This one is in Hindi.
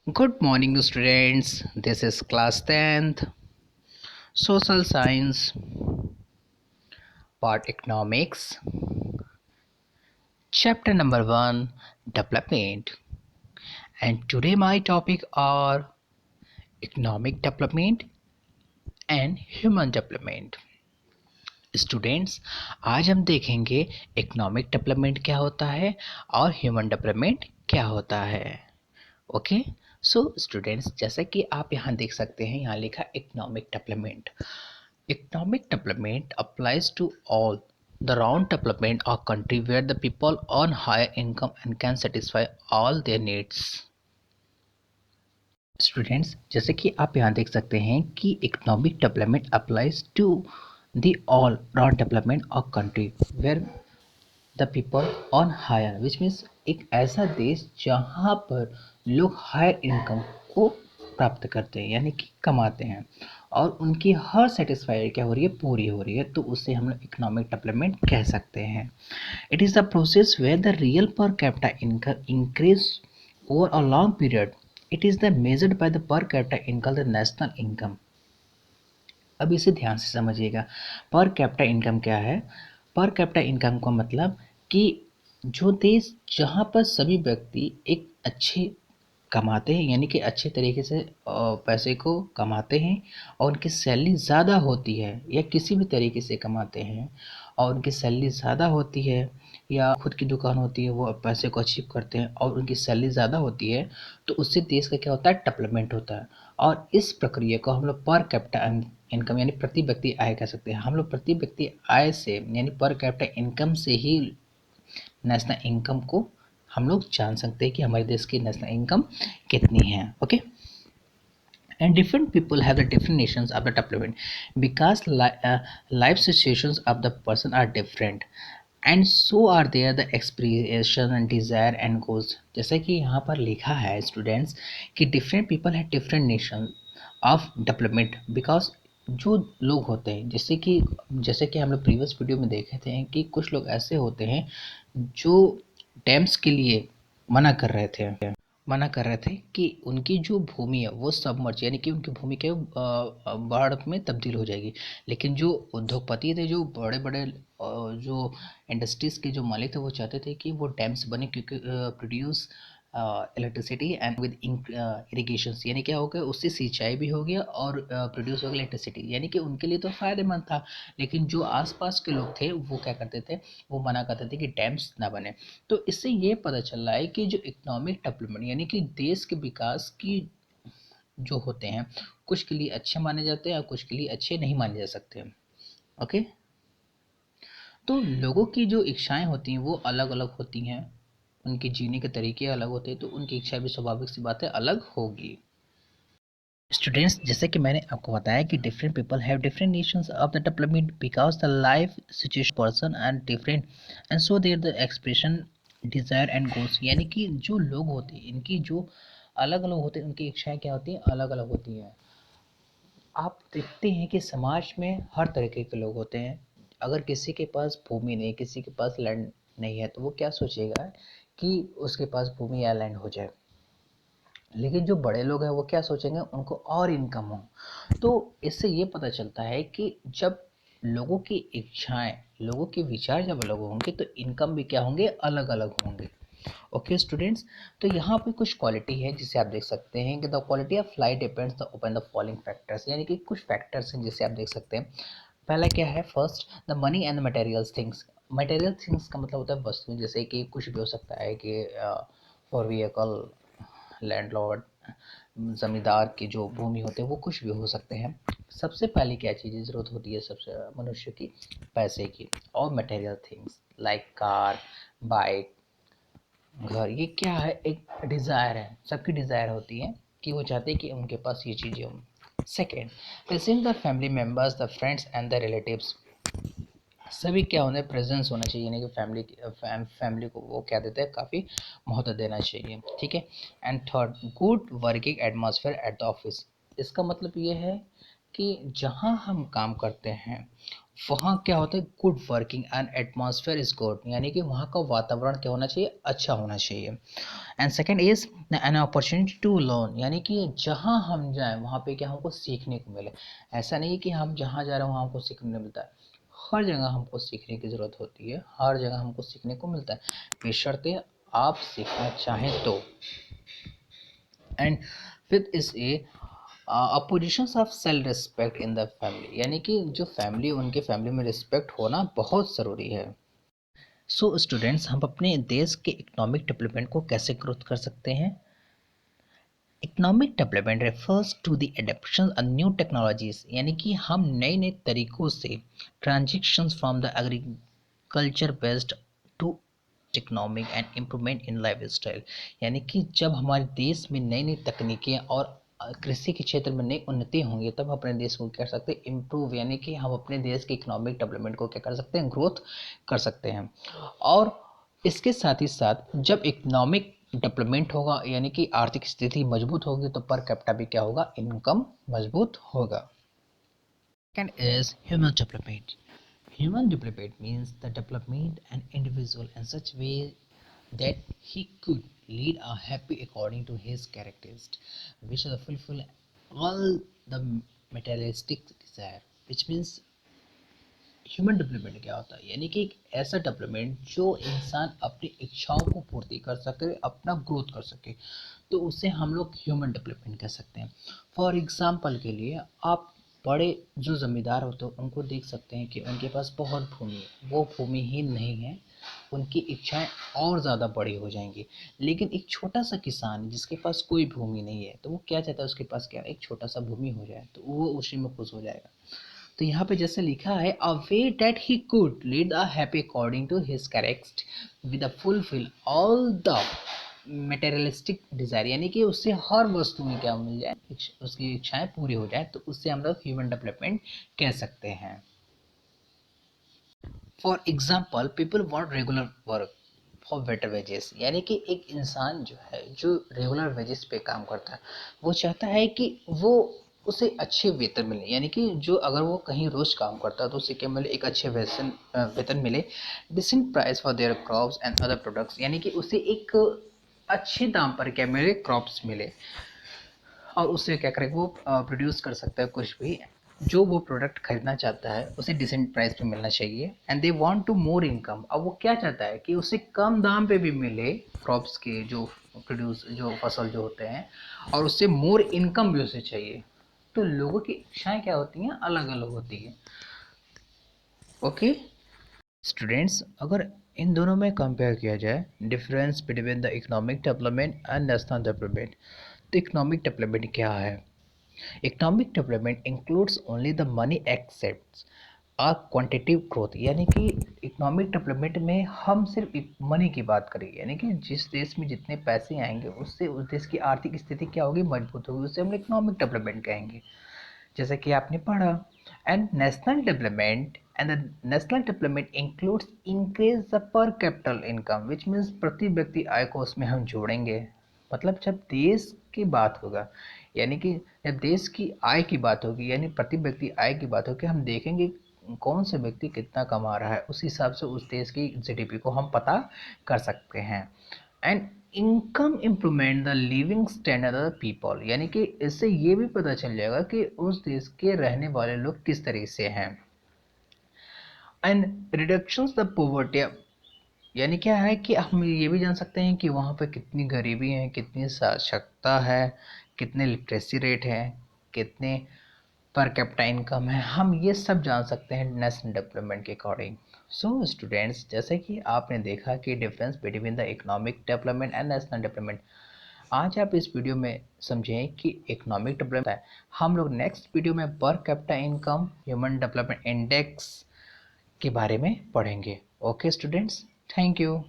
Good morning, students. This is class 10th, Social Science, Part Economics, Chapter number 1, Development. And today my topic are Economic Development and Human Development. Students, आज हम देखेंगे इकोनॉमिक डेवलपमेंट क्या होता है और ह्यूमन डेवलपमेंट क्या होता है। ओके, सो स्टूडेंट्स, जैसा कि आप यहाँ देख सकते हैं, यहाँ लिखा economic development. Economic development applies to all the round development of country where the people earn higher income and can satisfy all their needs. Students, जैसे कि आप यहाँ देख सकते हैं कि economic development applies to the all round development of country where the people earn higher, which means एक ऐसा देश जहाँ पर लोग हायर इनकम को प्राप्त करते हैं, यानी कि कमाते हैं और उनकी हर सेटिस्फाई क्या हो रही है, पूरी हो रही है, तो उससे हम लोग इकोनॉमिक डेवलपमेंट कह सकते हैं। It is the process where the real per capita income increase over a long period. It is the measured by the per capita income the national income. अब इसे ध्यान से समझिएगा, पर कैपिटा इनकम क्या है। पर कैपिटा इनकम का मतलब कि जो देश जहाँ पर सभी व्यक्ति एक अच्छे कमाते हैं, यानी कि अच्छे तरीके से पैसे को कमाते हैं और उनकी सैलरी ज़्यादा होती है, या किसी भी तरीके से कमाते हैं और उनकी सैलरी ज़्यादा होती है, या खुद की दुकान होती है, वो पैसे को अचीव करते हैं और उनकी सैलरी ज़्यादा होती है, तो उससे देश का क्या होता है, डेवलपमेंट होता है। और इस प्रक्रिया को हम लोग पर कैपिटा इनकम यानी प्रति व्यक्ति आय कह सकते हैं। हम लोग प्रति व्यक्ति आय से यानी पर कैपिटा इनकम से ही नेशनल इनकम को हम लोग जान सकते हैं कि हमारे देश की नेशनल इनकम कितनी है। Okay, and different people have the definitions of the development because life situations of the person are different, and so are there the expression and desire and goals। जैसे कि यहाँ पर लिखा है स्टूडेंट्स कि different people have different nation of development because जो लोग होते हैं, जैसे कि हम लोग प्रीवियस वीडियो में देखे थे कि कुछ लोग ऐसे होते हैं जो डैम्स के लिए मना कर रहे थे मना कर रहे थे कि उनकी जो भूमि है वो सबमर्ज, यानी कि उनकी भूमि क्या बाढ़ में तब्दील हो जाएगी। लेकिन जो उद्योगपति थे, जो बड़े बड़े जो इंडस्ट्रीज़ के जो मालिक थे, वो चाहते थे कि वो डैम्स बने, क्योंकि produce electricity and with irrigation, यानी क्या हो गया, उससे सिंचाई भी हो गया और प्रोड्यूस हो गया इलेक्ट्रिसिटी, यानी कि उनके लिए तो फ़ायदेमंद था। लेकिन जो आसपास के लोग थे वो क्या करते थे, वो मना करते थे कि डैम्स ना बने। तो इससे ये पता चल रहा है कि जो इकोनॉमिक डेवलपमेंट यानी कि देश के विकास की जो होते हैं, कुछ के लिए अच्छे माने जाते हैं और कुछ के लिए अच्छे नहीं माने जा सकते हैं। ओके, तो लोगों की जो इच्छाएं होती हैं वो अलग अलग होती हैं, उनके जीने के तरीके अलग होते हैं, तो उनकी इच्छा भी स्वाभाविक सी बात है अलग होगी। स्टूडेंट्स, जैसे कि मैंने आपको बताया कि different people have different notions of the development because the life situation person and different, and so there the expression desire and goals, यानी कि जो लोग होते हैं इनकी जो अलग अलग होते हैं, उनकी इच्छाएं क्या होती हैं, अलग अलग होती हैं। आप देखते हैं कि समाज में हर तरीके के लोग होते हैं। अगर किसी के पास भूमि नहीं, किसी के पास लैंड नहीं है, तो वो क्या सोचेगा कि उसके पास भूमि या लैंड हो जाए। लेकिन जो बड़े लोग हैं वो क्या सोचेंगे, उनको और इनकम हो। तो इससे ये पता चलता है कि जब लोगों की इच्छाएं, लोगों के विचार जब अलग होंगे तो इनकम भी क्या होंगे, अलग अलग होंगे। ओके स्टूडेंट्स, तो यहाँ पे कुछ क्वालिटी है जिसे आप देख सकते हैं कि the quality of life depends the open the following factors, यानी कि कुछ फैक्टर्स हैं जिसे आप देख सकते हैं। पहला क्या है, first the money and the materials things. Material things का मतलब होता है वस्तुएं, जैसे कि कुछ भी हो सकता है कि फॉर व्हीकल, लैंडलॉर्ड, ज़मींदार की जो भूमि होते हैं, वो कुछ भी हो सकते हैं। सबसे पहले क्या चीज़ की ज़रूरत होती है सबसे मनुष्य की, पैसे की। और material things like car, bike, घर, ये क्या है, एक डिज़ायर है, सबकी डिज़ायर होती है कि वो चाहते हैं कि उनके पास ये चीज़ें हों। Second, present the family members, the friends and the relatives. सभी क्या होना है, प्रेजेंस होना चाहिए, यानी कि फैमिली को वो क्या देते हैं, काफ़ी महत्व देना चाहिए। ठीक है। And third, good working atmosphere at the office. इसका मतलब ये है कि जहाँ हम काम करते हैं वहाँ क्या होता है, good working and atmosphere is good, यानी कि वहाँ का वातावरण क्या होना चाहिए, अच्छा होना चाहिए। And second is an opportunity to learn, यानी कि जहाँ हम जाएं वहाँ पे क्या हमको सीखने को मिले। ऐसा नहीं है कि हम जहाँ जा रहे हैं वहाँ हमको सीखने नहीं मिलता है, हर जगह हमको सीखने की ज़रूरत होती है, हर जगह हमको सीखने को मिलता है, बशर्ते आप सीखना चाहें तो। And fifth is a oppositions of self respect in the family, यानी कि जो फैमिली, उनके फैमिली में रिस्पेक्ट होना बहुत ज़रूरी है। सो स्टूडेंट्स, हम अपने देश के इकोनॉमिक डेवलपमेंट को कैसे ग्रोथ कर सकते हैं? Economic development refers to the adoption of new technologies, यानी कि हम नए नए तरीकों से transitions from the agriculture based to economic and improvement in lifestyle, यानी कि जब हमारे देश में नई नई तकनीकें और कृषि के क्षेत्र में नई उन्नति होंगी तब अपने देश को क्या कर सकते हैं, इम्प्रूव, यानी कि हम अपने देश के इकोनॉमिक डेवलपमेंट को क्या कर सकते हैं, ग्रोथ कर सकते हैं। और इसके साथ ही साथ जब इकोनॉमिक डेवलपमेंट होगा, यानी कि आर्थिक स्थिति मजबूत होगी, तो पर कैपिटा भी क्या होगा, इनकम मजबूत होगा। Second is human development. Human development means the development an individual in such way that he could lead a happy according to his characteristics, which will fulfill all the materialistic desire. Which means human development क्या होता है, यानी कि एक ऐसा डेवलपमेंट जो इंसान अपनी इच्छाओं को पूर्ति कर सके, अपना ग्रोथ कर सके, तो उसे हम लोग ह्यूमन डेवलपमेंट कह सकते हैं। फॉर एग्जांपल के लिए आप बड़े जो ज़मींदार होते हैं उनको देख सकते हैं कि उनके पास बहुत भूमि है, वो भूमिहीन नहीं है, उनकी इच्छाएं और ज़्यादा बड़ी हो जाएंगी। लेकिन एक छोटा सा किसान जिसके पास कोई भूमि नहीं है, तो वो क्या चाहता है, उसके पास क्या एक छोटा सा भूमि हो जाए तो वो उसी में खुश हो जाएगा। तो यहाँ पे जैसे लिखा है, a way that he could lead a happy according to his character with a fulfil all the materialistic desire, यानी कि उससे हर वस्तु में क्या मिल जाए, उसकी इच्छाएं पूरी हो जाए, तो उससे हम लोग ह्यूमन डेवलपमेंट कह सकते हैं। For example, people want regular work for better wages, यानी कि एक इंसान जो है जो रेगुलर वेजेस पे काम करता है, वो चाहता है कि वो उसे अच्छे वेतन मिले, यानी कि जो अगर वो कहीं रोज काम करता है तो उसे क्या मिले, एक अच्छे वेतन मिले, decent price for their crops and other products, यानी कि उसे एक अच्छे दाम पर क्या मिले, क्रॉप्स मिले, और उससे क्या करेगा, वो प्रोड्यूस कर सकता है कुछ भी, जो वो प्रोडक्ट खरीदना चाहता है उसे डिसेंट प्राइस पे मिलना चाहिए। एंड they want to more income, अब वो क्या चाहता है कि उसे कम दाम पे भी मिले क्रॉप्स के जो प्रोड्यूस, जो फसल जो होते हैं, और उससे मोर इनकम भी उसे चाहिए। तो लोगों की इच्छाएं क्या होती हैं, अलग अलग होती हैं। ओके स्टूडेंट्स, अगर इन दोनों में कंपेयर किया जाए difference between the economic development and national development, तो इकोनॉमिक डेवलपमेंट क्या है? Economic development includes only the money except a quantitative growth, यानी कि इकोनॉमिक डेवलपमेंट में हम सिर्फ मनी की बात करेंगे, यानी कि जिस देश में जितने पैसे आएंगे उससे उस देश की आर्थिक स्थिति क्या होगी, मजबूत होगी, उसे हम इकोनॉमिक डेवलपमेंट कहेंगे, जैसे कि आपने पढ़ा। And national development includes increase the पर कैपिटल इनकम, विच मीन्स प्रति व्यक्ति आय को उसमें हम जोड़ेंगे। मतलब जब देश की बात होगा, यानी कि जब देश की आय की बात होगी, यानी प्रति व्यक्ति आय की बात होगी, हम देखेंगे कौन से व्यक्ति कितना कमा रहा है, उस हिसाब से उस देश की जीडीपी को हम पता कर सकते हैं। And income improvement the living standard of people, यानी कि इससे ये भी पता चल जाएगा कि उस देश के रहने वाले लोग किस तरीके से हैं। एंड रिडक्शंस द पॉवर्टी, यानी क्या है कि हम ये भी जान सकते हैं कि वहाँ पे कितनी गरीबी है, कितनी साक्षरता है, कितने लिटरेसी रेट है, कितने पर कैपिटा इनकम है, हम ये सब जान सकते हैं नेशनल डेवलपमेंट के अकॉर्डिंग। सो स्टूडेंट्स, जैसे कि आपने देखा कि difference between the economic development and national development, आज आप इस वीडियो में समझें कि इकोनॉमिक डेवलपमेंट है। हम लोग नेक्स्ट वीडियो में पर capita income, human development index के बारे में पढ़ेंगे। Okay students, thank you.